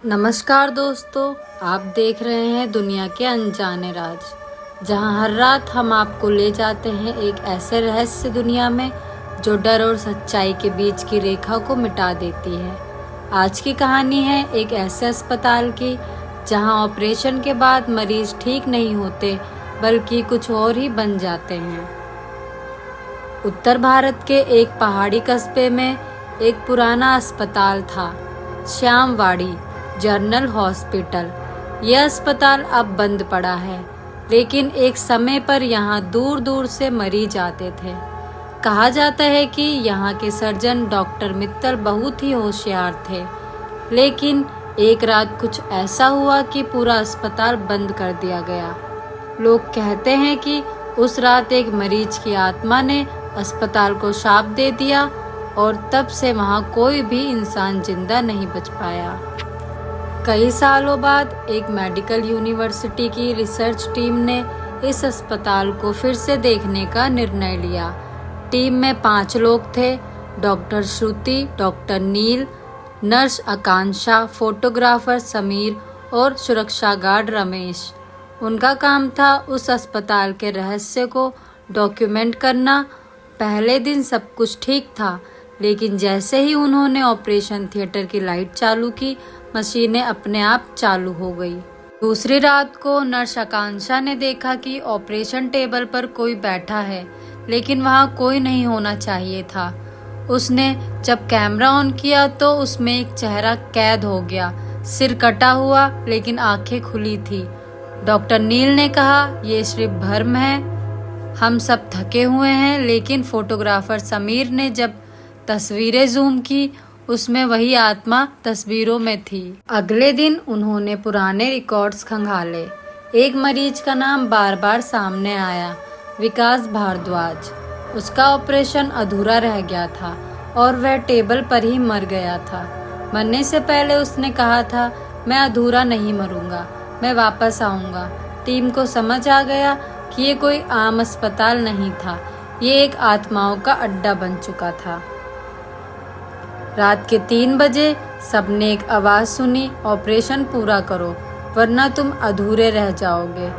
नमस्कार दोस्तों, आप देख रहे हैं दुनिया के अनजाने राज, जहां हर रात हम आपको ले जाते हैं एक ऐसे रहस्य दुनिया में जो डर और सच्चाई के बीच की रेखा को मिटा देती है। आज की कहानी है एक ऐसे अस्पताल की जहां ऑपरेशन के बाद मरीज ठीक नहीं होते बल्कि कुछ और ही बन जाते हैं। उत्तर भारत के एक पहाड़ी कस्बे में एक पुराना अस्पताल था, श्यामवाड़ी जनरल हॉस्पिटल। यह अस्पताल अब बंद पड़ा है, लेकिन एक समय पर यहाँ दूर दूर से मरीज आते थे। कहा जाता है कि यहाँ के सर्जन डॉक्टर मित्तल बहुत ही होशियार थे, लेकिन एक रात कुछ ऐसा हुआ कि पूरा अस्पताल बंद कर दिया गया। लोग कहते हैं कि उस रात एक मरीज की आत्मा ने अस्पताल को शाप दे दिया और तब से वहाँ कोई भी इंसान जिंदा नहीं बच पाया। कई सालों बाद एक मेडिकल यूनिवर्सिटी की रिसर्च टीम ने इस अस्पताल को फिर से देखने का निर्णय लिया। टीम में 5 लोग थे, डॉक्टर श्रुति, डॉक्टर नील, नर्स आकांक्षा, फोटोग्राफर समीर और सुरक्षा गार्ड रमेश। उनका काम था उस अस्पताल के रहस्य को डॉक्यूमेंट करना। पहले दिन सब कुछ ठीक था, लेकिन जैसे ही उन्होंने ऑपरेशन थिएटर की लाइट चालू की, मशीनें अपने आप चालू हो गई। दूसरी रात को नर्स आकांक्षा ने देखा कि ऑपरेशन टेबल पर कोई बैठा है, लेकिन वहाँ कोई नहीं होना चाहिए था। उसने जब कैमरा ऑन किया तो उसमें एक चेहरा कैद हो गया, सिर कटा हुआ लेकिन आंखें खुली थी। डॉक्टर नील ने कहा, ये सिर्फ भ्रम है, हम सब थके हुए हैं। लेकिन फोटोग्राफर समीर ने जब तस्वीरें जूम की, उसमें वही आत्मा तस्वीरों में थी। अगले दिन उन्होंने पुराने रिकॉर्ड्स खंगाले। एक मरीज का नाम बार बार सामने आया, विकास भारद्वाज। उसका ऑपरेशन अधूरा रह गया था और वह टेबल पर ही मर गया था। मरने से पहले उसने कहा था, मैं अधूरा नहीं मरूंगा, मैं वापस आऊंगा। टीम को समझ आ गया कि ये कोई आम अस्पताल नहीं था, ये एक आत्माओं का अड्डा बन चुका था। रात के 3 बजे सबने एक आवाज सुनी, ऑपरेशन पूरा करो वरना तुम अधूरे रह जाओगे।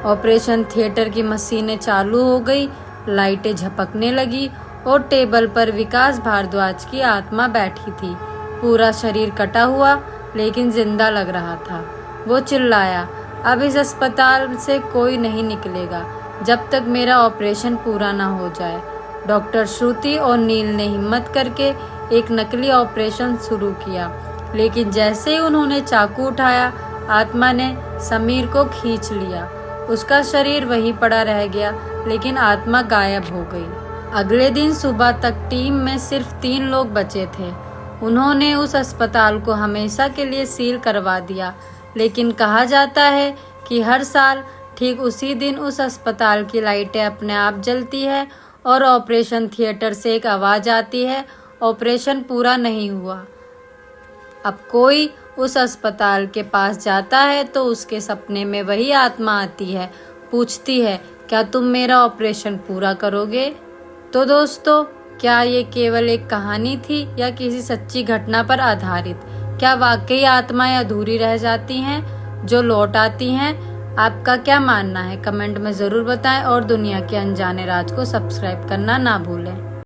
ऑपरेशन थिएटर की मशीनें चालू हो गई, लाइटें झपकने लगी और टेबल पर विकास भारद्वाज की आत्मा बैठी थी। पूरा शरीर कटा हुआ लेकिन जिंदा लग रहा था। वो चिल्लाया, अब इस अस्पताल से कोई नहीं निकलेगा जब तक मेरा ऑपरेशन पूरा ना हो जाए। डॉक्टर श्रुति और नील ने हिम्मत करके एक नकली ऑपरेशन शुरू किया, लेकिन जैसे ही उन्होंने चाकू उठाया, आत्मा ने समीर को खींच लिया। उसका शरीर वहीं पड़ा रह गया, लेकिन आत्मा गायब हो गई। अगले दिन सुबह तक टीम में सिर्फ 3 लोग बचे थे। उन्होंने उस अस्पताल को हमेशा के लिए सील करवा दिया, लेकिन कहा जाता है कि हर साल ठीक उसी दिन उस अस्पताल की लाइटें अपने आप जलती है और ऑपरेशन थिएटर से एक आवाज आती है, ऑपरेशन पूरा नहीं हुआ। अब कोई उस अस्पताल के पास जाता है तो उसके सपने में वही आत्मा आती है, पूछती है, क्या तुम मेरा ऑपरेशन पूरा करोगे? तो दोस्तों, क्या ये केवल एक कहानी थी या किसी सच्ची घटना पर आधारित? क्या वाकई आत्माएं अधूरी रह जाती हैं जो लौट आती हैं? आपका क्या मानना है? कमेंट में ज़रूर बताएं और दुनिया के अनजाने राज को सब्सक्राइब करना ना भूलें।